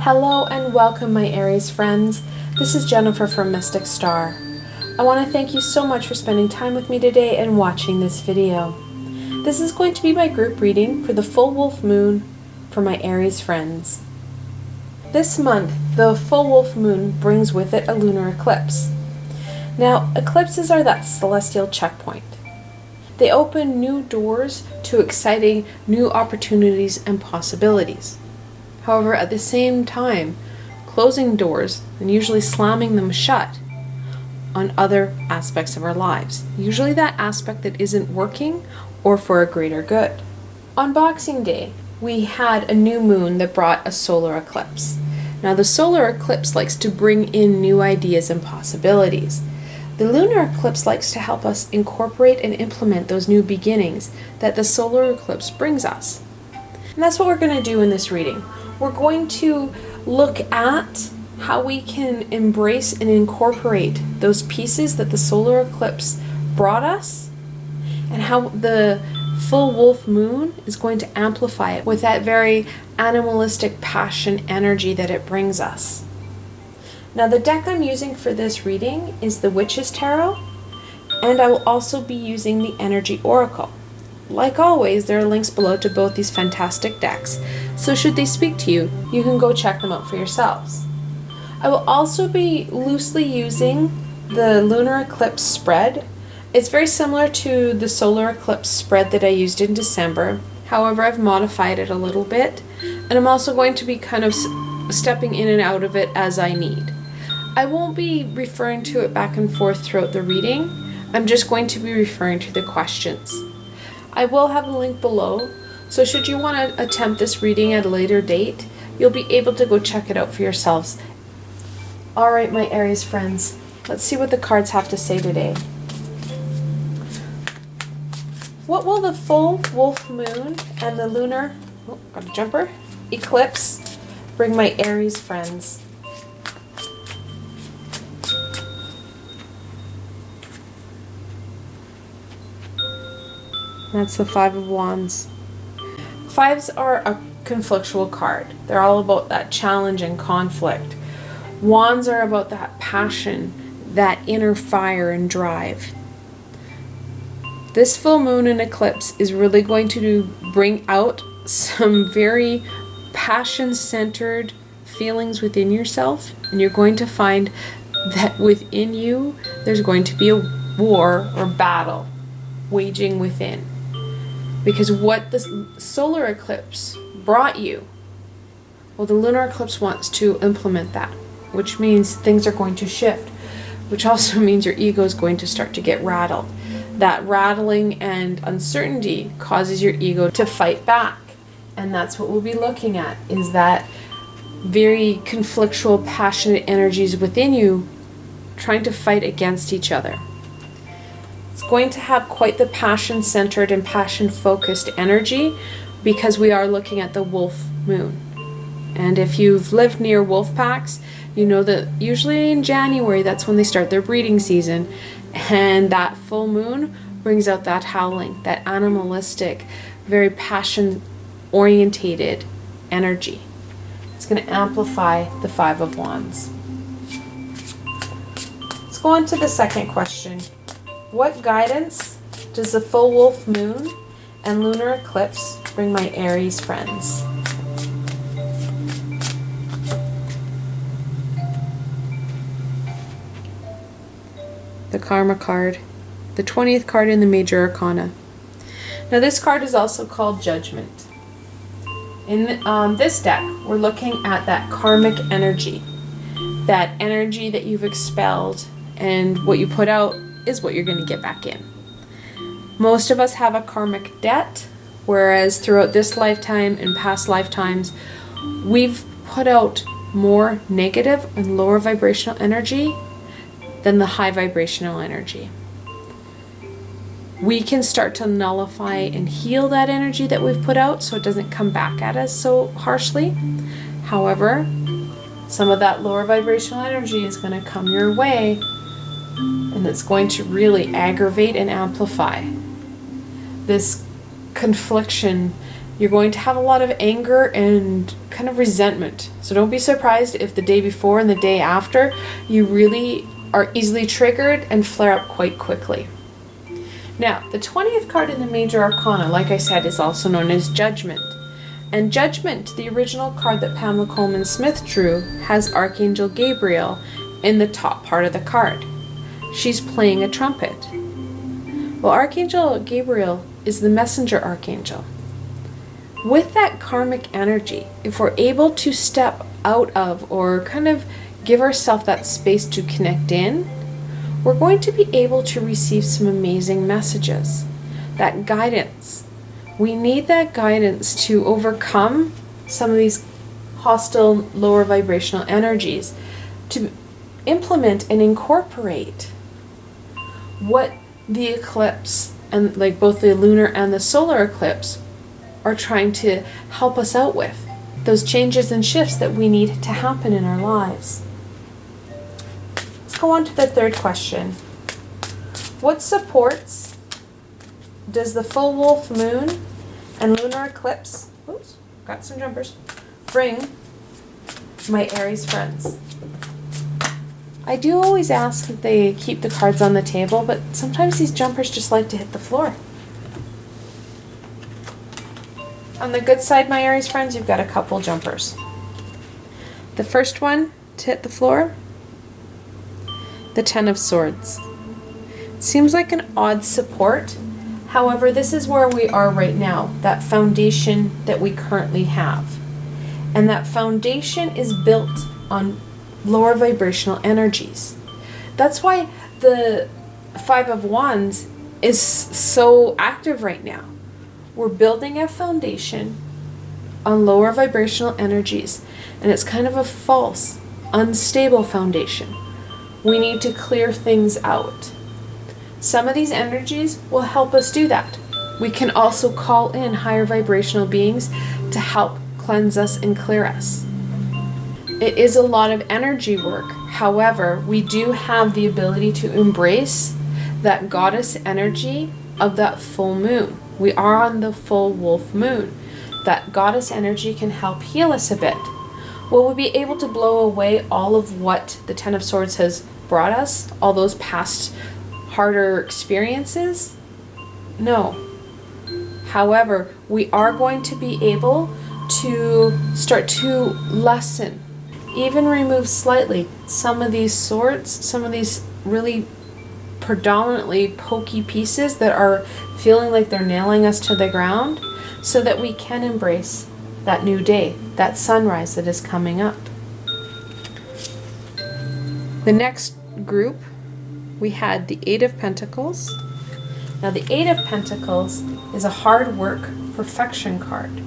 Hello and welcome, my Aries friends. This is Jennifer from Mystic Star. I want to thank you so much for spending time with me today and watching this video. This is going to be my group reading for the full wolf moon for my Aries friends. This month, the full wolf moon brings with it a lunar eclipse. Now, eclipses are that celestial checkpoint. They open new doors to exciting new opportunities and possibilities. However, at the same time, closing doors and usually slamming them shut on other aspects of our lives. Usually that aspect that isn't working or for a greater good. On Boxing Day, we had a new moon that brought a solar eclipse. Now, the solar eclipse likes to bring in new ideas and possibilities. The lunar eclipse likes to help us incorporate and implement those new beginnings that the solar eclipse brings us. And that's what we're going to do in this reading. We're going to look at how we can embrace and incorporate those pieces that the solar eclipse brought us, and how the full wolf moon is going to amplify it with that very animalistic passion energy that it brings us. Now, the deck I'm using for this reading is the Witch's Tarot, and I will also be using the Energy Oracle. Like always, there are links below to both these fantastic decks, so should they speak to you, you can go check them out for yourselves. I will also be loosely using the lunar eclipse spread. It's very similar to the solar eclipse spread that I used in December. However, I've modified it a little bit, and I'm also going to be kind of stepping in and out of it as I need. I won't be referring to it back and forth throughout the reading. I'm just going to be referring to the questions. I will have a link below, so should you want to attempt this reading at a later date, you'll be able to go check it out for yourselves. Alright, my Aries friends, let's see what the cards have to say today. What will the full wolf moon and the lunar eclipse bring my Aries friends? That's the Five of Wands. Fives are a conflictual card. They're all about that challenge and conflict. Wands are about that passion, that inner fire and drive. This full moon and eclipse is really going to bring out some very passion-centered feelings within yourself, and you're going to find that within you there's going to be a war or battle waging within. Because what the solar eclipse brought you, well, the lunar eclipse wants to implement that, which means things are going to shift, which also means your ego is going to start to get rattled. That rattling and uncertainty causes your ego to fight back. And that's what we'll be looking at, is that very conflictual, passionate energies within you trying to fight against each other. It's going to have quite the passion-centered and passion-focused energy because we are looking at the wolf moon. And if you've lived near wolf packs, you know that usually in January, that's when they start their breeding season. And that full moon brings out that howling, that animalistic, very passion-orientated energy. It's going to amplify the Five of Wands. Let's go on to the second question. What guidance does the full wolf moon and lunar eclipse bring my Aries friends? The Karma card, the 20th card in the Major Arcana. Now, this card is also called Judgment. In this deck, we're looking at that karmic energy, that energy that you've expelled, and what you put out is what you're going to get back in. Most of us have a karmic debt, whereas throughout this lifetime and past lifetimes, we've put out more negative and lower vibrational energy than the high vibrational energy. We can start to nullify and heal that energy that we've put out so it doesn't come back at us so harshly. However, some of that lower vibrational energy is going to come your way, and it's going to really aggravate and amplify this confliction You're going to have a lot of anger and kind of resentment. So don't be surprised if the day before and the day after you really are easily triggered and flare up quite quickly. Now, the 20th card in the Major Arcana, like I said, is also known as Judgment. And Judgment, the original card that Pamela Coleman Smith drew, has Archangel Gabriel in the top part of the card. She's playing a trumpet. Well, Archangel Gabriel is the messenger archangel. With that karmic energy, if we're able to step out of or kind of give ourselves that space to connect in, we're going to be able to receive some amazing messages. That guidance. We need that guidance to overcome some of these hostile lower vibrational energies, to implement and incorporate what the eclipse, and like both the lunar and the solar eclipse, are trying to help us out with. Those changes and shifts that we need to happen in our lives. Let's go on to the third question. What supports does the full wolf moon and lunar eclipse, oops, got some jumpers, bring my Aries friends? I do always ask that they keep the cards on the table, but sometimes these jumpers just like to hit the floor. On the good side, my Aries friends, you've got a couple jumpers. The first one to hit the floor, the Ten of Swords. Seems like an odd support. However, this is where we are right now, that foundation that we currently have. And that foundation is built on lower vibrational energies. That's why the Five of Wands is so active right now. We're building a foundation on lower vibrational energies, and it's kind of a false, unstable foundation. We need to clear things out. Some of these energies will help us do that. We can also call in higher vibrational beings to help cleanse us and clear us. It is a lot of energy work. However, we do have the ability to embrace that goddess energy of that full moon. We are on the full wolf moon. That goddess energy can help heal us a bit. Will we be able to blow away all of what the Ten of Swords has brought us? All those past harder experiences? No. However, we are going to be able to start to lessen, even remove slightly some of these swords, some of these really predominantly pokey pieces that are feeling like they're nailing us to the ground, so that we can embrace that new day, that sunrise that is coming up. The next group, we had the Eight of Pentacles. Now the Eight of Pentacles is a hard work perfection card,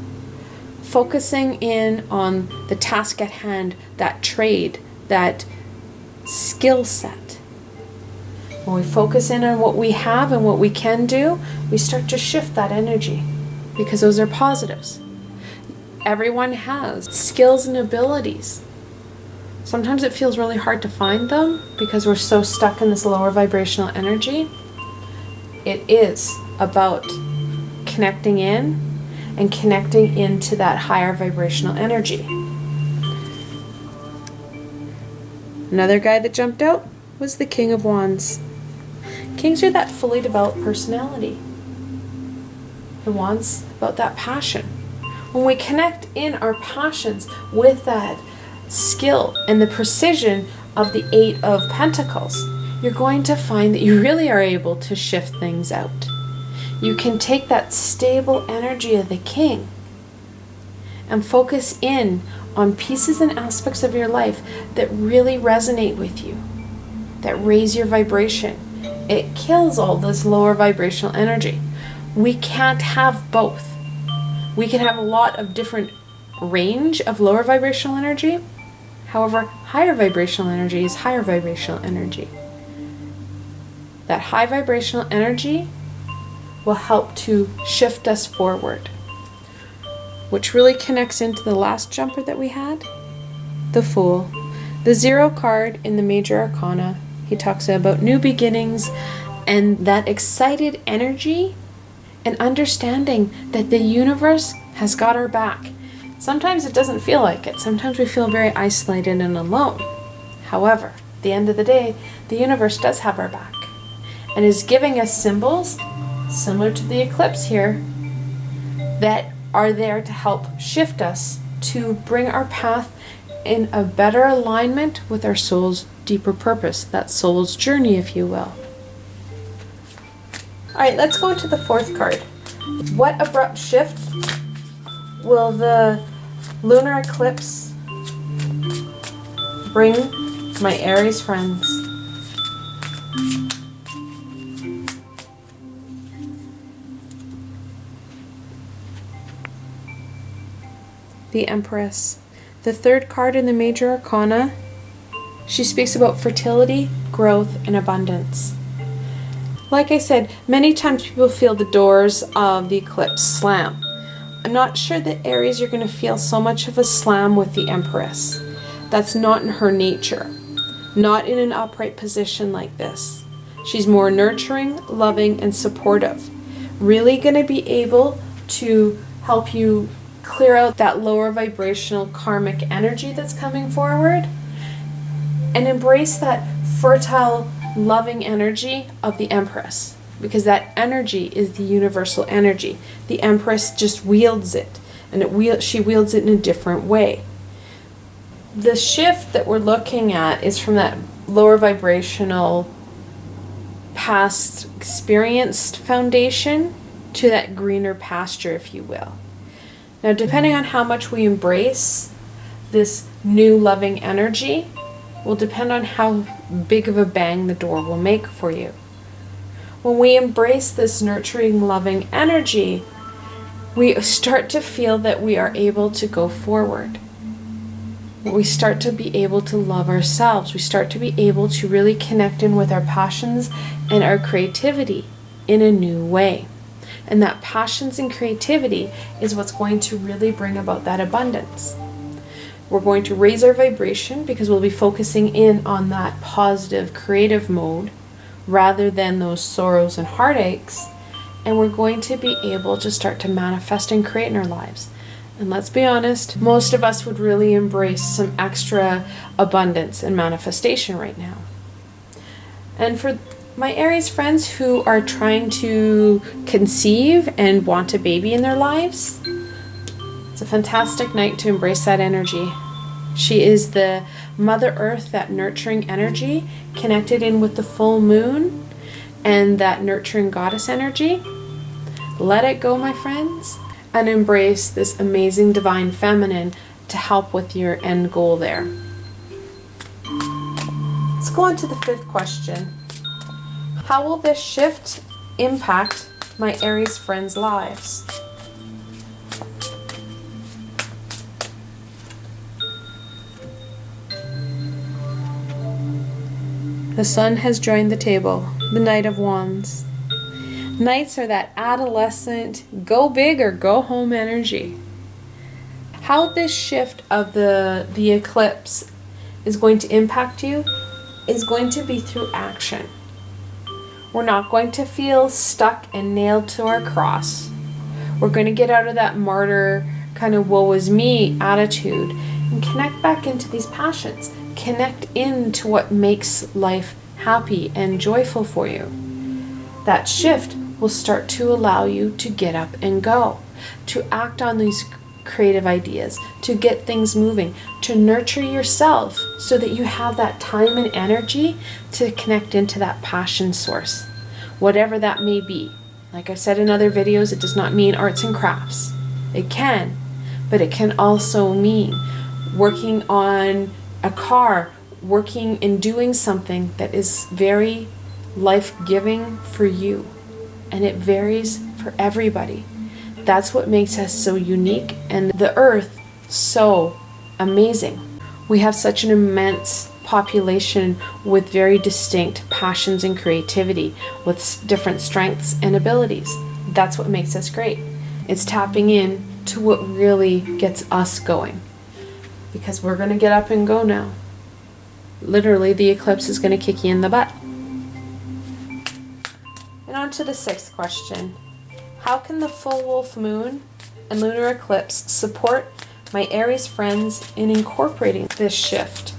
focusing in on the task at hand, that trade, that skill set. When we focus in on what we have and what we can do, we start to shift that energy, because those are positives. Everyone has skills and abilities. Sometimes it feels really hard to find them because we're so stuck in this lower vibrational energy. It is about connecting in and connecting into that higher vibrational energy. Another guy that jumped out was the King of Wands. Kings are that fully developed personality. The Wands about that passion. When we connect in our passions with that skill and the precision of the Eight of Pentacles, you're going to find that you really are able to shift things out. You can take that stable energy of the King and focus in on pieces and aspects of your life that really resonate with you, that raise your vibration. It kills all this lower vibrational energy. We can't have both. We can have a lot of different range of lower vibrational energy. However, higher vibrational energy is higher vibrational energy. That high vibrational energy will help to shift us forward, which really connects into the last jumper that we had, the Fool. The Zero card in the Major Arcana, he talks about new beginnings and that excited energy and understanding that the universe has got our back. Sometimes it doesn't feel like it. Sometimes we feel very isolated and alone. However, at the end of the day, the universe does have our back and is giving us symbols similar to the eclipse here that are there to help shift us to bring our path in a better alignment with our soul's deeper purpose, that soul's journey, if you will. All right, let's go into the fourth card. What abrupt shift will the lunar eclipse bring my Aries friends? The Empress, the third card in the major arcana. She speaks about fertility, growth, and abundance. Like I said, many times people feel the doors of the eclipse slam. I'm not sure that Aries, you're going to feel so much of a slam with the Empress. That's not in her nature. Not in an upright position like this. She's more nurturing, loving, and supportive. Really going to be able to help you clear out that lower vibrational karmic energy that's coming forward and embrace that fertile, loving energy of the Empress, because that energy is the universal energy. The Empress just wields it, and she wields it in a different way. The shift that we're looking at is from that lower vibrational past experienced foundation to that greener pasture, if you will. Now, depending on how much we embrace this new loving energy will depend on how big of a bang the door will make for you. When we embrace this nurturing, loving energy, we start to feel that we are able to go forward. We start to be able to love ourselves. We start to be able to really connect in with our passions and our creativity in a new way. And that passions and creativity is what's going to really bring about that abundance. We're going to raise our vibration because we'll be focusing in on that positive, creative mode rather than those sorrows and heartaches. And we're going to be able to start to manifest and create in our lives. And let's be honest, most of us would really embrace some extra abundance and manifestation right now. And for my Aries friends who are trying to conceive and want a baby in their lives, it's a fantastic night to embrace that energy. She is the Mother Earth, that nurturing energy, connected in with the full moon and that nurturing goddess energy. Let it go, my friends, and embrace this amazing divine feminine to help with your end goal there. Let's go on to the fifth question. How will this shift impact my Aries friends' lives? The Sun has joined the table, the Knight of Wands. Knights are that adolescent, go big or go home energy. How this shift of the eclipse is going to impact you is going to be through action. We're not going to feel stuck and nailed to our cross. We're going to get out of that martyr kind of woe is me attitude and connect back into these passions. Connect into what makes life happy and joyful for you. That shift will start to allow you to get up and go, to act on these creative ideas, to get things moving, to nurture yourself so that you have that time and energy to connect into that passion source, whatever that may be. Like I said in other videos, it does not mean arts and crafts. It can, but it can also mean working on a car, working and doing something that is very life-giving for you. And it varies for everybody. That's what makes us so unique and the earth so amazing. We have such an immense population with very distinct passions and creativity, with different strengths and abilities. That's what makes us great. It's tapping in to what really gets us going. Because we're going to get up and go now. Literally, the eclipse is going to kick you in the butt. And on to the sixth question. How can the full wolf moon and lunar eclipse support my Aries friends in incorporating this shift?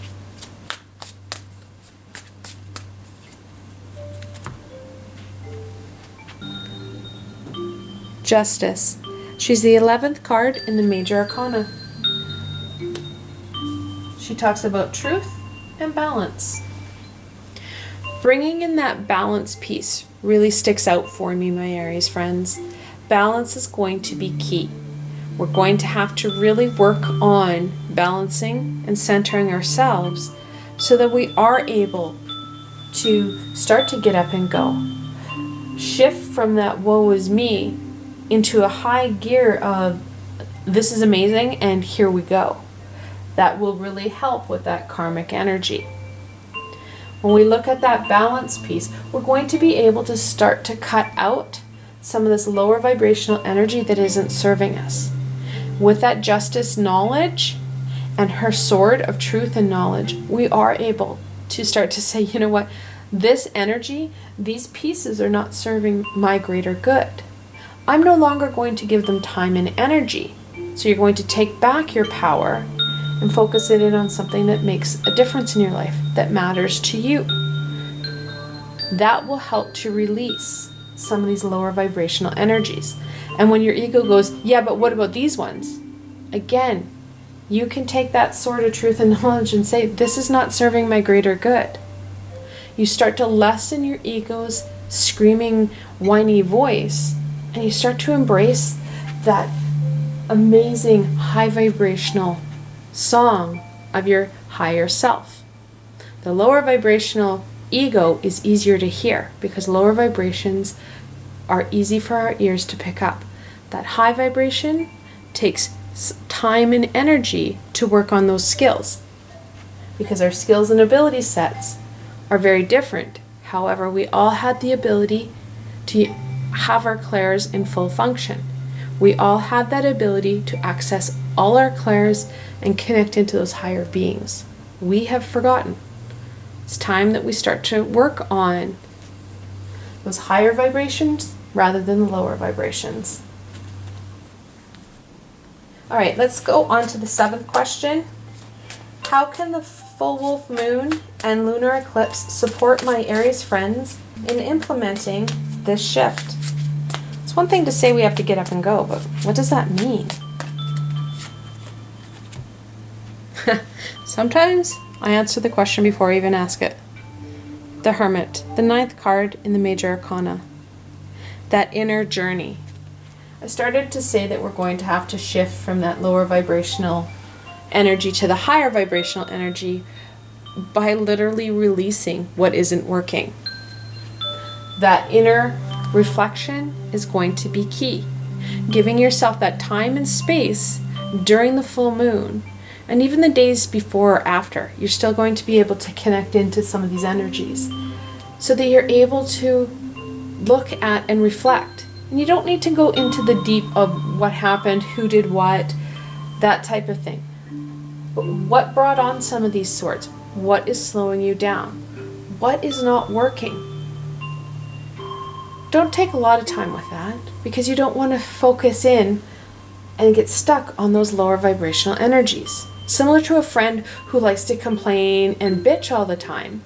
Justice. She's the 11th card in the major arcana. She talks about truth and balance. Bringing in that balance piece really sticks out for me, my Aries friends. Balance is going to be key. We're going to have to really work on balancing and centering ourselves so that we are able to start to get up and go. Shift from that woe is me into a high gear of this is amazing and here we go. That will really help with that karmic energy. When we look at that balance piece, we're going to be able to start to cut out some of this lower vibrational energy that isn't serving us. With that justice knowledge and her sword of truth and knowledge, we are able to start to say, you know what, this energy, these pieces are not serving my greater good. I'm no longer going to give them time and energy. So you're going to take back your power and focus it in on something that makes a difference in your life, that matters to you. That will help to release some of these lower vibrational energies. And when your ego goes, yeah, but what about these ones? Again, you can take that sword of truth and knowledge and say, this is not serving my greater good. You start to lessen your ego's screaming, whiny voice, and you start to embrace that amazing high vibrational song of your higher self. The lower vibrational ego is easier to hear because lower vibrations are easy for our ears to pick up. That high vibration takes time and energy to work on those skills because our skills and ability sets are very different. However, we all had the ability to have our clairs in full function. We all had that ability to access all our clairs and connect into those higher beings. We have forgotten. It's time that we start to work on those higher vibrations rather than the lower vibrations. All right, let's go on to the 7th question. How can the full wolf moon and lunar eclipse support my Aries friends in implementing this shift? It's one thing to say we have to get up and go, but what does that mean? Sometimes I answer the question before I even ask it. The Hermit, the 9th card in the major arcana. That inner journey. I started to say that we're going to have to shift from that lower vibrational energy to the higher vibrational energy by literally releasing what isn't working. That inner reflection is going to be key. Giving yourself that time and space during the full moon and even the days before or after, you're still going to be able to connect into some of these energies so that you're able to look at and reflect. And you don't need to go into the deep of what happened, who did what, that type of thing. But what brought on some of these swords? What is slowing you down? What is not working? Don't take a lot of time with that because you don't want to focus in and get stuck on those lower vibrational energies. Similar to a friend who likes to complain and bitch all the time.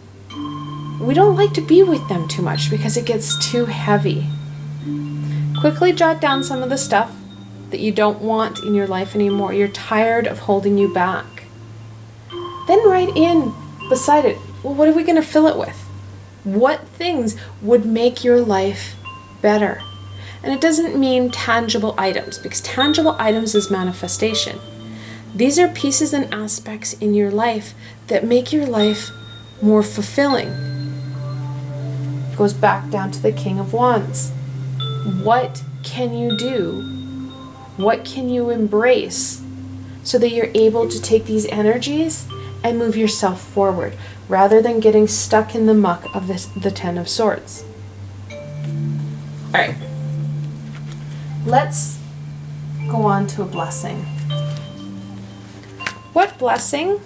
We don't like to be with them too much because it gets too heavy. Quickly jot down some of the stuff that you don't want in your life anymore. You're tired of holding you back. Then write in beside it, well, what are we going to fill it with? What things would make your life better? And it doesn't mean tangible items because tangible items is manifestation. These are pieces and aspects in your life that make your life more fulfilling. It goes back down to the King of Wands. What can you do? What can you embrace so that you're able to take these energies and move yourself forward rather than getting stuck in the muck of the 10 of Swords? All right, let's go on to a blessing. What blessing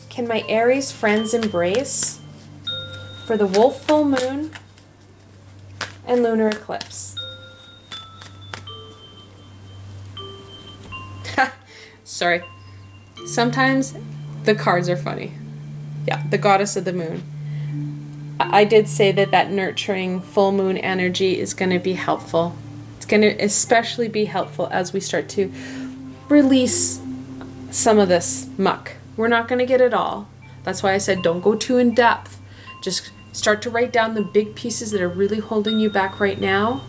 can my Aries friends embrace for the wolf full moon and Lunar Eclipse. Sorry. Sometimes the cards are funny. Yeah, the goddess of the moon. I did say that nurturing full moon energy is going to be helpful. It's going to especially be helpful as we start to release some of this muck. We're not going to get it all. That's why I said don't go too in depth. Just start to write down the big pieces that are really holding you back right now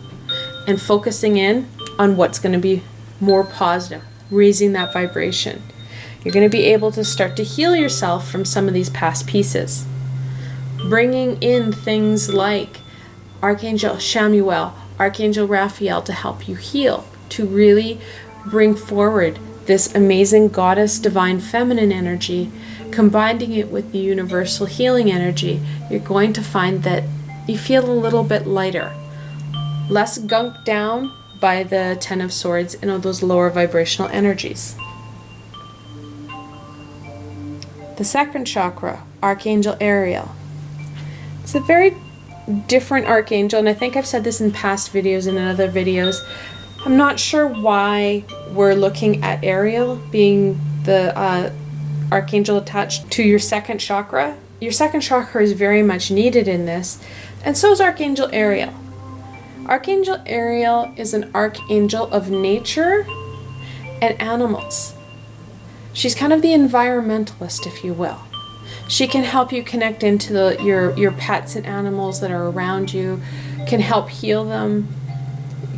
and focusing in on what's going to be more positive, raising that vibration. You're going to be able to start to heal yourself from some of these past pieces. Bringing in things like Archangel Chamuel, Archangel Raphael to help you heal, to really bring forward this amazing goddess divine feminine energy, combining it with the universal healing energy. You're going to find that you feel a little bit lighter, less gunked down by the Ten of Swords and all those lower vibrational energies. The second chakra, Archangel Ariel. It's a very different archangel, and I think I've said this in past videos and in other videos. I'm not sure why we're looking at Ariel being the archangel attached to your second chakra. Your second chakra is very much needed in this, and so is Archangel Ariel. Archangel Ariel is an archangel of nature and animals. She's kind of the environmentalist, if you will. She can help you connect into your pets and animals that are around you, can help heal them,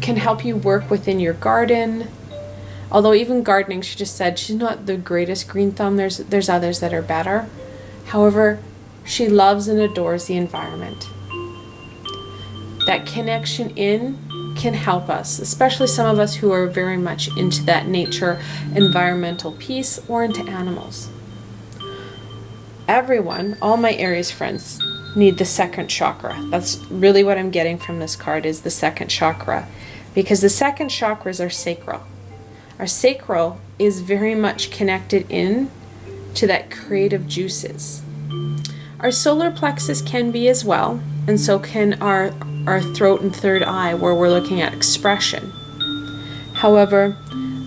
can help you work within your garden. Although even gardening, she just said she's not the greatest green thumb. There's others that are better. However, she loves and adores the environment. That connection in can help us, especially some of us who are very much into that nature, environmental piece, or into animals. Everyone, all my Aries friends, need the second chakra. That's really what I'm getting from this card, is the second chakra. Because the second chakra is our sacral. Our sacral is very much connected in to that creative juices. Our solar plexus can be as well, and so can our throat and third eye, where we're looking at expression. However,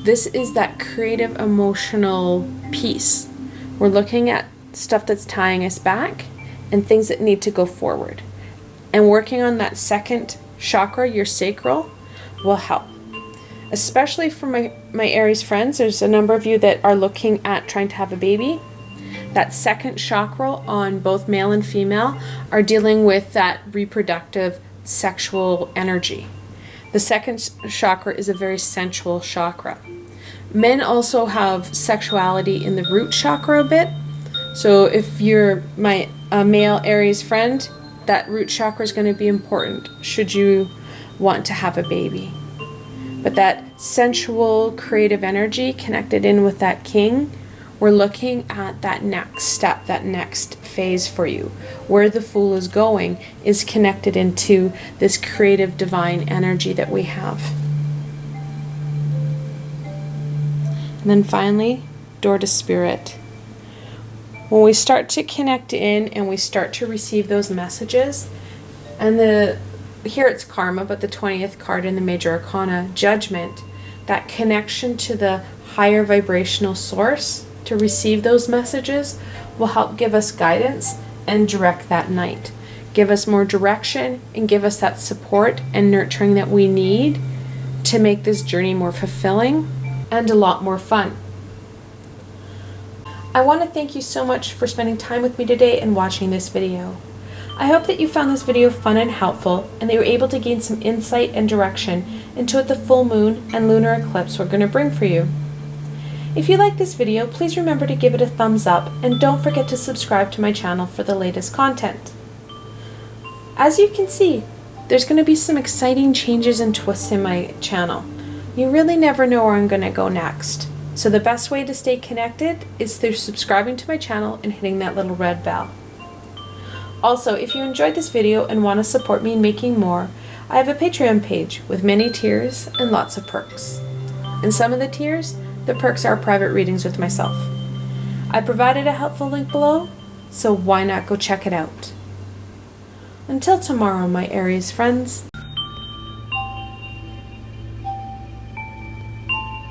this is that creative emotional piece. We're looking at stuff that's tying us back and things that need to go forward. And working on that second chakra, your sacral, will help. Especially for my Aries friends, there's a number of you that are looking at trying to have a baby. That second chakra on both male and female are dealing with that reproductive sexual energy. The second chakra is a very sensual chakra. Men also have sexuality in the root chakra a bit. So if you're my male Aries friend, that root chakra is going to be important should you want to have a baby. But that sensual creative energy connected in with that king, we're looking at that next step, that next phase for you. Where the Fool is going is connected into this creative divine energy that we have. And then finally, door to spirit. When we start to connect in and we start to receive those messages, and here it's karma, but the 20th card in the major arcana, judgment, that connection to the higher vibrational source to receive those messages will help give us guidance and direct that night. Give us more direction and give us that support and nurturing that we need to make this journey more fulfilling and a lot more fun. I want to thank you so much for spending time with me today and watching this video. I hope that you found this video fun and helpful, and that you were able to gain some insight and direction into what the full moon and lunar eclipse were going to bring for you. If you like this video, please remember to give it a thumbs up, and don't forget to subscribe to my channel for the latest content. As you can see, there's going to be some exciting changes and twists in my channel. You really never know where I'm going to go next. So the best way to stay connected is through subscribing to my channel and hitting that little red bell. Also, if you enjoyed this video and want to support me in making more, I have a Patreon page with many tiers and lots of perks. In some of the tiers, the perks are private readings with myself. I provided a helpful link below, so why not go check it out? Until tomorrow, my Aries friends.